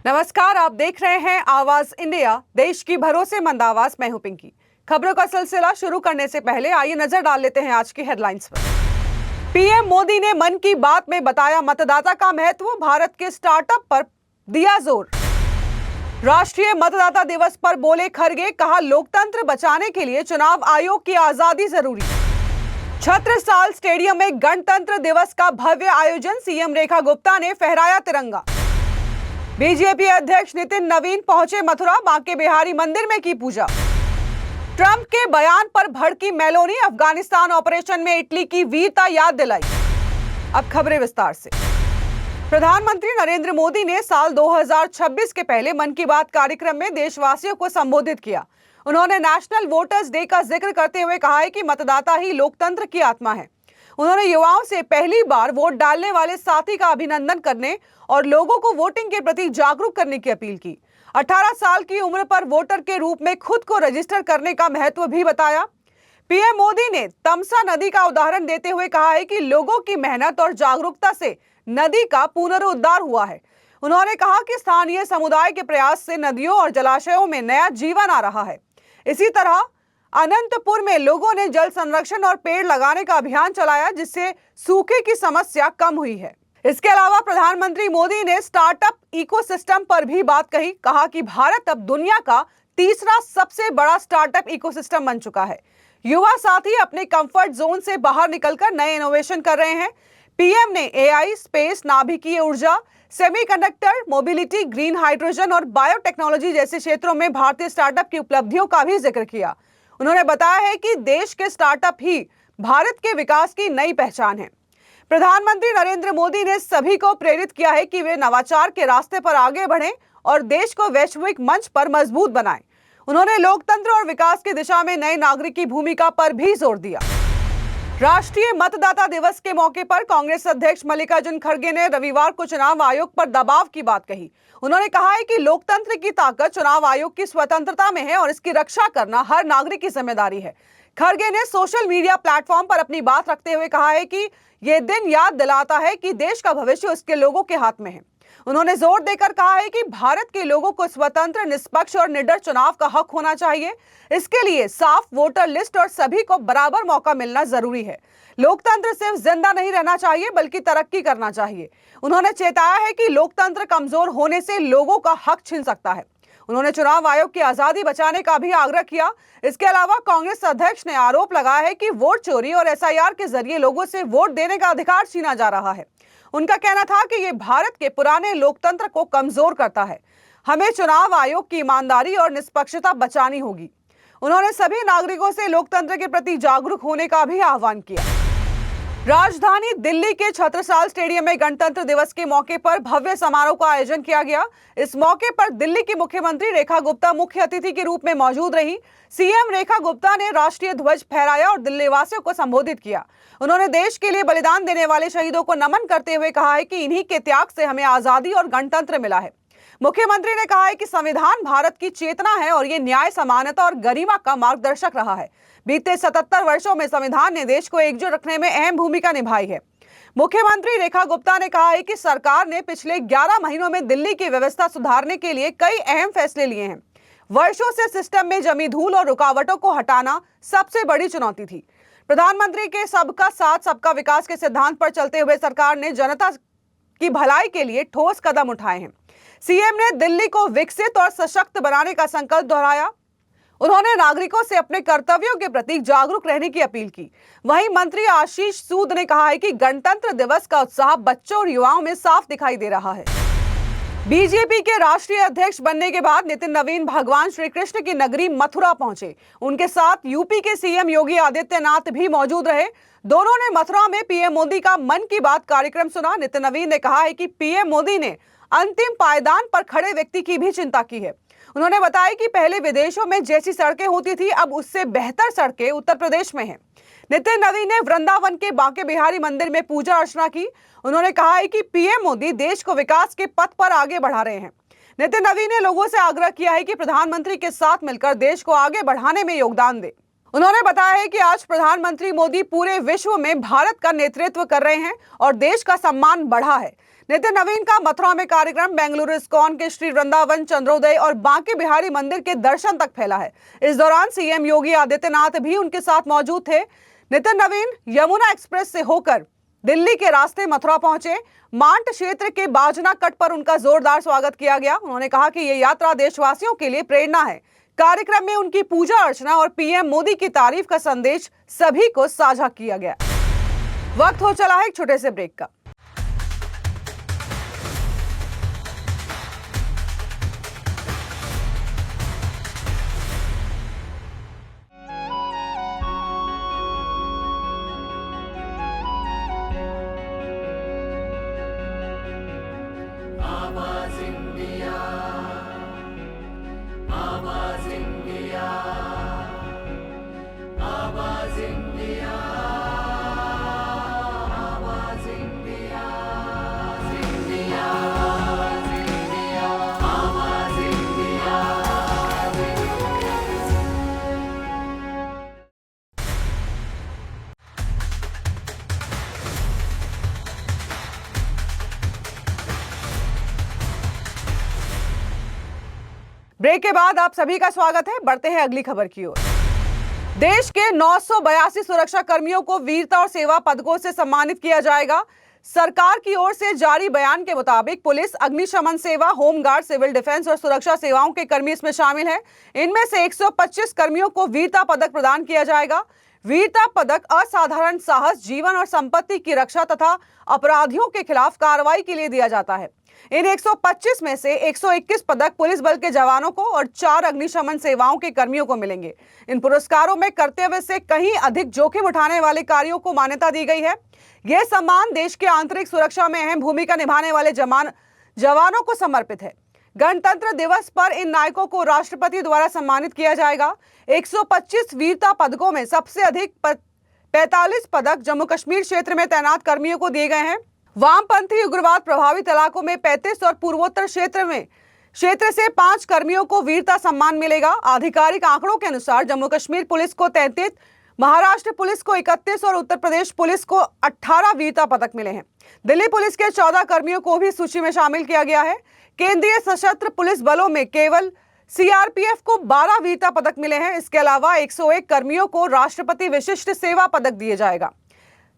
नमस्कार, आप देख रहे हैं आवाज इंडिया, देश की भरोसेमंद आवाज। मैं हूं पिंकी। खबरों का सिलसिला शुरू करने से पहले आइए नजर डाल लेते हैं आज की हेडलाइंस पर। पीएम मोदी ने मन की बात में बताया मतदाता का महत्व, भारत के स्टार्टअप पर दिया जोर। राष्ट्रीय मतदाता दिवस पर बोले खरगे, कहा लोकतंत्र बचाने के लिए चुनाव आयोग की आजादी जरूरी। छत्रसाल स्टेडियम में गणतंत्र दिवस का भव्य आयोजन, सीएम रेखा गुप्ता ने फहराया तिरंगा। बीजेपी अध्यक्ष नितिन नवीन पहुंचे मथुरा, बांके बिहारी मंदिर में की पूजा। ट्रंप के बयान पर भड़की मेलोनी, अफगानिस्तान ऑपरेशन में इटली की वीरता याद दिलाई। अब खबरें विस्तार से। प्रधानमंत्री नरेंद्र मोदी ने साल 2026 के पहले मन की बात कार्यक्रम में देशवासियों को संबोधित किया। उन्होंने नेशनल वोटर्स डे का जिक्र करते हुए कहा है कि मतदाता ही लोकतंत्र की आत्मा है। उन्होंने युवाओं से पहली बार वोट डालने वाले साथी का अभिनंदन करने और लोगों को वोटिंग के प्रति जागरूक करने की अपील की। 18 साल की उम्र पर वोटर के रूप में खुद को रजिस्टर करने का महत्व भी बताया। पीएम मोदी ने तमसा नदी का उदाहरण देते हुए कहा है कि लोगों की मेहनत और जागरूकता से नदी का पुनरुद्धार हुआ है। उन्होंने कहा कि स्थानीय समुदाय के प्रयास से नदियों और जलाशयों में नया जीवन आ रहा है। इसी तरह अनंतपुर में लोगों ने जल संरक्षण और पेड़ लगाने का अभियान चलाया, जिससे सूखे की समस्या कम हुई है। इसके अलावा प्रधानमंत्री मोदी ने स्टार्टअप इकोसिस्टम पर भी बात कही। कहा कि भारत अब दुनिया का तीसरा सबसे बड़ा स्टार्टअप इकोसिस्टम बन चुका है। युवा साथी अपने कंफर्ट जोन से बाहर निकलकर नए इनोवेशन कर रहे हैं। पीएम ने एआई, स्पेस, नाभिकीय ऊर्जा, सेमीकंडक्टर, मोबिलिटी, ग्रीन हाइड्रोजन और बायोटेक्नोलॉजी जैसे क्षेत्रों में भारतीय स्टार्टअप की उपलब्धियों का भी जिक्र किया। उन्होंने बताया है कि देश के स्टार्टअप ही भारत के विकास की नई पहचान है। प्रधानमंत्री नरेंद्र मोदी ने सभी को प्रेरित किया है कि वे नवाचार के रास्ते पर आगे बढ़ें और देश को वैश्विक मंच पर मजबूत बनाएं। उन्होंने लोकतंत्र और विकास की दिशा में नए नागरिक की भूमिका पर भी जोर दिया। राष्ट्रीय मतदाता दिवस के मौके पर कांग्रेस अध्यक्ष मल्लिकार्जुन खड़गे ने रविवार को चुनाव आयोग पर दबाव की बात कही। उन्होंने कहा है कि लोकतंत्र की ताकत चुनाव आयोग की स्वतंत्रता में है और इसकी रक्षा करना हर नागरिक की जिम्मेदारी है। खड़गे ने सोशल मीडिया प्लेटफॉर्म पर अपनी बात रखते हुए कहा है कि यह दिन याद दिलाता है कि देश का भविष्य उसके लोगों के हाथ में है। उन्होंने जोर देकर कहा है कि भारत के लोगों को स्वतंत्र, निष्पक्ष और निडर चुनाव का हक होना चाहिए। इसके लिए साफ वोटर लिस्ट और सभी को बराबर मौका मिलना जरूरी है। लोकतंत्र सिर्फ जिंदा नहीं रहना चाहिए बल्कि तरक्की करना चाहिए। उन्होंने चेताया है कि लोकतंत्र कमजोर होने से लोगों का हक छिन सकता है। उन्होंने चुनाव आयोग की आजादी बचाने का भी आग्रह किया। इसके अलावा कांग्रेस अध्यक्ष ने आरोप लगाया है कि वोट चोरी और एसआईआर के जरिए लोगों से वोट देने का अधिकार छीना जा रहा है। उनका कहना था कि यह भारत के पुराने लोकतंत्र को कमजोर करता है। हमें चुनाव आयोग की ईमानदारी और निष्पक्षता बचानी होगी। उन्होंने सभी नागरिकों से लोकतंत्र के प्रति जागरूक होने का भी आह्वान किया। राजधानी दिल्ली के छत्रसाल स्टेडियम में गणतंत्र दिवस के मौके पर भव्य समारोह का आयोजन किया गया। इस मौके पर दिल्ली की मुख्यमंत्री रेखा गुप्ता मुख्य अतिथि के रूप में मौजूद रही। सीएम रेखा गुप्ता ने राष्ट्रीय ध्वज फहराया और दिल्ली वासियों को संबोधित किया। उन्होंने देश के लिए बलिदान देने वाले शहीदों को नमन करते हुए कहा है कि इन्हीं के त्याग से हमें आजादी और गणतंत्र मिला है। मुख्यमंत्री ने कहा है कि संविधान भारत की चेतना है और ये न्याय, समानता और गरिमा का मार्गदर्शक रहा है। बीते 77 वर्षों में संविधान ने देश को एकजुट रखने में अहम भूमिका निभाई है। मुख्यमंत्री रेखा गुप्ता ने कहा है कि सरकार ने पिछले 11 महीनों में दिल्ली की व्यवस्था सुधारने के लिए कई अहम फैसले लिए हैं। वर्षों से सिस्टम में जमी धूल और रुकावटों को हटाना सबसे बड़ी चुनौती थी। प्रधानमंत्री के सबका साथ सबका विकास के सिद्धांत पर चलते हुए सरकार ने जनता की भलाई के लिए ठोस कदम उठाए हैं। सीएम ने दिल्ली को विकसित और सशक्त बनाने का संकल्प दोहराया। उन्होंने नागरिकों से अपने कर्तव्यों के प्रति जागरूक रहने की अपील की। वहीं मंत्री आशीष सूद ने कहा है कि गणतंत्र दिवस का उत्साह बच्चों और युवाओं में साफ दिखाई दे रहा है। बीजेपी के राष्ट्रीय अध्यक्ष बनने के बाद नितिन नवीन भगवान श्री कृष्ण की नगरी मथुरा पहुंचे। उनके साथ यूपी के सीएम योगी आदित्यनाथ भी मौजूद रहे। दोनों ने मथुरा में पीएम मोदी का मन की बात कार्यक्रम सुना। नितिन नवीन ने कहा है कि पीएम मोदी ने अंतिम पायदान पर खड़े व्यक्ति की भी चिंता की है। उन्होंने बताया कि पहले विदेशों में जैसी सड़कें होती थी, अब उससे बेहतर सड़कें उत्तर प्रदेश में हैं। नितिन नवीन ने वृंदावन के बांके बिहारी मंदिर में पूजा अर्चना की। उन्होंने कहा है कि पीएम मोदी देश को विकास के पथ पर आगे बढ़ा रहे हैं। नितिन नवीन ने लोगों से आग्रह किया है कि प्रधानमंत्री के साथ मिलकर देश को आगे बढ़ाने में योगदान दें। उन्होंने बताया है कि आज प्रधानमंत्री मोदी पूरे विश्व में भारत का नेतृत्व कर रहे हैं और देश का सम्मान बढ़ा है। नितिन नवीन का मथुरा में कार्यक्रम बेंगलुरु इस्कॉन के श्री वृंदावन, चंद्रोदय और बांके बिहारी मंदिर के दर्शन तक फैला है। इस दौरान सीएम योगी आदित्यनाथ भी उनके साथ मौजूद थे। नितिन नवीन यमुना एक्सप्रेस से होकर दिल्ली के रास्ते मथुरा पहुंचे। मांट क्षेत्र के बाजना कट पर उनका जोरदार स्वागत किया गया। उन्होंने कहा कि ये यात्रा देशवासियों के लिए प्रेरणा है। कार्यक्रम में उनकी पूजा अर्चना और पीएम मोदी की तारीफ का संदेश सभी को साझा किया गया। वक्त हो चला है एक छोटे से ब्रेक का। ब्रेक के बाद आप सभी का स्वागत है। बढ़ते हैं अगली खबर की ओर। देश के 982 सुरक्षा कर्मियों को वीरता और सेवा पदकों से सम्मानित किया जाएगा। सरकार की ओर से जारी बयान के मुताबिक पुलिस, अग्निशमन सेवा, होमगार्ड, सिविल डिफेंस और सुरक्षा सेवाओं के कर्मी इसमें शामिल हैं। इनमें से 125 कर्मियों को वीरता पदक प्रदान किया जाएगा। वीरता पदक असाधारण साहस, जीवन और संपत्ति की रक्षा तथा अपराधियों के खिलाफ कार्रवाई के लिए दिया जाता है। इन 125 में से 121 पदक पुलिस बल के जवानों को और 4 अग्निशमन सेवाओं के कर्मियों को मिलेंगे। इन पुरस्कारों में कर्तव्य से कहीं अधिक जोखिम उठाने वाले कार्यों को मान्यता दी गई है। यह सम्मान देश के आंतरिक सुरक्षा में अहम भूमिका निभाने वाले जवानों को समर्पित है। गणतंत्र दिवस पर इन नायकों को राष्ट्रपति द्वारा सम्मानित किया जाएगा। 125 वीरता पदकों में सबसे अधिक 45 पदक जम्मू कश्मीर क्षेत्र में तैनात कर्मियों को दिए गए हैं। वामपंथी उग्रवाद प्रभावित इलाकों में 35 और पूर्वोत्तर क्षेत्र से 5 कर्मियों को वीरता सम्मान मिलेगा। आधिकारिक आंकड़ों के अनुसार जम्मू कश्मीर पुलिस को 33, महाराष्ट्र पुलिस को 31 और उत्तर प्रदेश पुलिस को 18 वीरता पदक मिले हैं। दिल्ली पुलिस के 14 कर्मियों को भी सूची में शामिल किया गया है। केंद्रीय सशस्त्र पुलिस बलों में केवल सीआरपीएफ को 12 वीरता पदक मिले हैं। इसके अलावा 101 कर्मियों को राष्ट्रपति विशिष्ट सेवा पदक दिया जाएगा।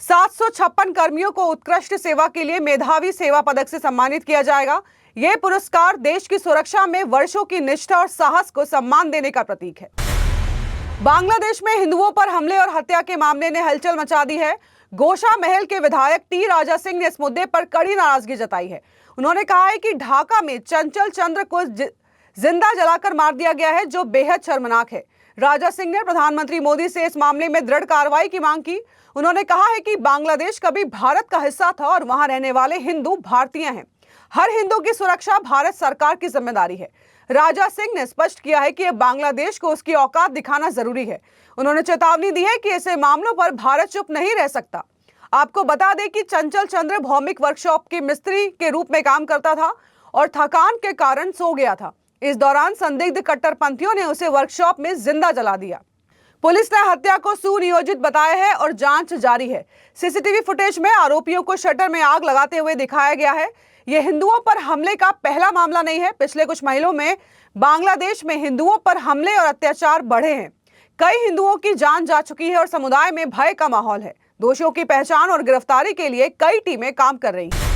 756 कर्मियों को उत्कृष्ट सेवा के लिए मेधावी सेवा पदक से सम्मानित किया जाएगा। यह पुरस्कार देश की सुरक्षा में वर्षों की निष्ठा और साहस को सम्मान देने का प्रतीक है। बांग्लादेश में हिंदुओं पर हमले और हत्या के मामले ने हलचल मचा दी है। गोशा महल के विधायक टी राजा सिंह ने इस मुद्दे पर कड़ी नाराजगी जताई है। उन्होंने कहा है कि ढाका में चंचल चंद्र को जिंदा जलाकर मार दिया गया है, जो बेहद शर्मनाक है। राजा सिंह ने प्रधानमंत्री मोदी से इस मामले में दृढ़ कार्रवाई की मांग की। उन्होंने कहा है कि बांग्लादेश कभी भारत का हिस्सा था और वहां रहने वाले हिंदू भारतीय हैं। हर हिंदू की सुरक्षा भारत सरकार की जिम्मेदारी है। राजा सिंह ने स्पष्ट किया है कि बांग्लादेश को उसकी औकात दिखाना जरूरी है। उन्होंने चेतावनी दी है कि ऐसे मामलों पर भारत चुप नहीं रह सकता। आपको बता दें कि चंचल चंद्र भौमिक वर्कशॉप के मिस्त्री के रूप में काम करता था और थकान के कारण सो गया था। इस दौरान संदिग्ध कट्टरपंथियों ने उसे वर्कशॉप में जिंदा जला दिया। पुलिस ने हत्या को सुनियोजित बताया है और जांच जारी है। सीसीटीवी फुटेज में आरोपियों को शटर में आग लगाते हुए दिखाया गया है। यह हिंदुओं पर हमले का पहला मामला नहीं है। पिछले कुछ महीनों में बांग्लादेश में हिंदुओं पर हमले और अत्याचार बढ़े हैं। कई हिंदुओं की जान जा चुकी है और समुदाय में भय का माहौल है। दोषियों की पहचान और गिरफ्तारी के लिए कई टीमें काम कर रही हैं।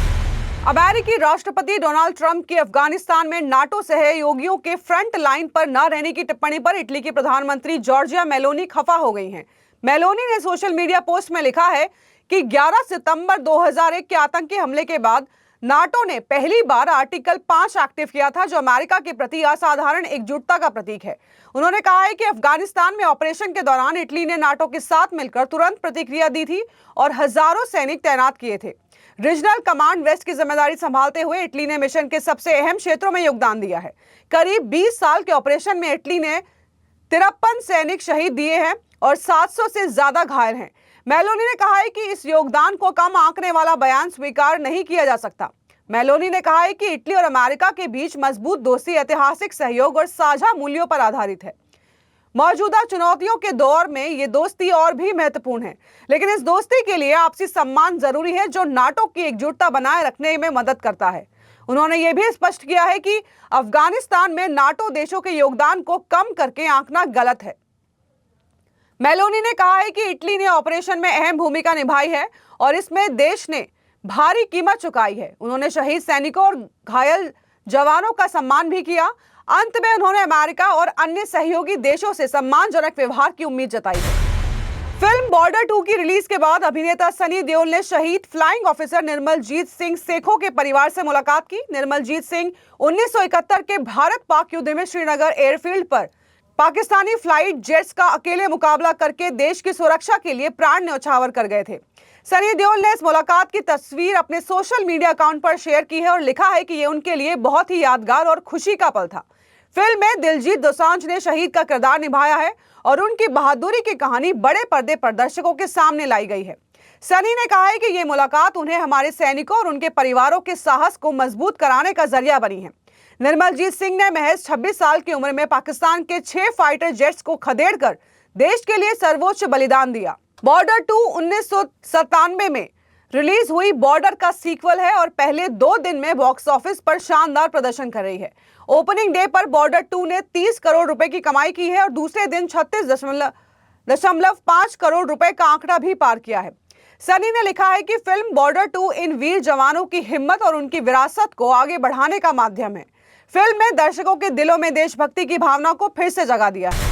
अमेरिकी राष्ट्रपति डोनाल्ड ट्रंप की अफगानिस्तान में नाटो सहयोगियों के फ्रंट लाइन पर न रहने की टिप्पणी पर इटली की प्रधानमंत्री जॉर्जिया मेलोनी खफा हो गई हैं। मेलोनी ने सोशल मीडिया पोस्ट में लिखा है कि 11 सितंबर 2001 के आतंकी हमले के बाद नाटो ने पहली बार आर्टिकल 5 एक्टिव किया था, जो अमेरिका के प्रति असाधारण एकजुटता का प्रतीक है। उन्होंने कहा है कि अफगानिस्तान में ऑपरेशन के दौरान इटली ने नाटो के साथ मिलकर तुरंत प्रतिक्रिया दी थी और हजारों सैनिक तैनात किए थे। रीजनल कमांड वेस्ट की जिम्मेदारी संभालते हुए इटली ने मिशन के सबसे अहम क्षेत्रों में योगदान दिया है। करीब 20 साल के ऑपरेशन में इटली ने 53 सैनिक शहीद दिए हैं और 700 से ज्यादा घायल हैं। मेलोनी ने कहा है कि इस योगदान को कम आंकने वाला बयान स्वीकार नहीं किया जा सकता। मेलोनी ने कहा है कि इटली और अमेरिका के बीच मजबूत दोस्ती ऐतिहासिक सहयोग और साझा मूल्यों पर आधारित है। मौजूदा चुनौतियों के दौर में ये दोस्ती और भी महत्वपूर्ण है, लेकिन इस दोस्ती के लिए आपसी सम्मान जरूरी है, जो नाटो की एकजुटता बनाए रखने में मदद करता है। उन्होंने ये भी स्पष्ट किया है कि अफगानिस्तान में नाटो देशों के योगदान को कम करके आंकना गलत है। मेलोनी ने कहा है कि इटली ने ऑपरेशन में अहम भूमिका निभाई है और इसमें देश ने भारी कीमत चुकाई है। उन्होंने शहीद सैनिकों और घायल जवानों का सम्मान भी किया। अंत में उन्होंने अमेरिका और अन्य सहयोगी देशों से सम्मानजनक व्यवहार की उम्मीद जताई है। फिल्म बॉर्डर 2 की रिलीज के बाद अभिनेता सनी देओल ने शहीद फ्लाइंग ऑफिसर निर्मलजीत सिंह सेखों के परिवार से मुलाकात की। निर्मलजीत सिंह 1971 के भारत पाक युद्ध में श्रीनगर एयरफील्ड पर पाकिस्तानी फ्लाइट जेट्स का अकेले मुकाबला करके देश की सुरक्षा के लिए प्राण न्यौछावर कर गए थे। सनी देओल ने इस मुलाकात की तस्वीर अपने सोशल मीडिया अकाउंट पर शेयर की है और लिखा है कि यह उनके लिए बहुत ही यादगार और खुशी का पल था। फिल्म में दिलजीत दोसांझ ने शहीद का किरदार निभाया है और उनकी बहादुरी की कहानी बड़े पर्दे पर दर्शकों के सामने लाई गई है। सनी ने कहा है कि यह मुलाकात उन्हें हमारे सैनिकों और उनके परिवारों के साहस को मजबूत कराने का जरिया बनी है। निर्मलजीत सिंह ने महज 26 साल की उम्र में पाकिस्तान के 6 फाइटर जेट्स को खदेड़कर देश के लिए सर्वोच्च बलिदान दिया। बॉर्डर 2 1997 में रिलीज हुई बॉर्डर का सीक्वल है और पहले 2 दिन में बॉक्स ऑफिस पर शानदार प्रदर्शन कर रही है। ओपनिंग डे पर बॉर्डर 2 ने 30 करोड़ रुपए की कमाई की है और दूसरे दिन 36.5 करोड़ रुपए का आंकड़ा भी पार किया है। सनी ने लिखा है कि फिल्म बॉर्डर 2 इन वीर जवानों की हिम्मत और उनकी विरासत को आगे बढ़ाने का माध्यम है। फिल्म में दर्शकों के दिलों में देशभक्ति की भावना को फिर से जगा दिया है।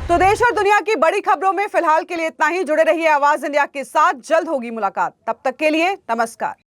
तो देश और दुनिया की बड़ी खबरों में फिलहाल के लिए इतना ही। जुड़े रहिए आवाज इंडिया के साथ, जल्द होगी मुलाकात। तब तक के लिए नमस्कार।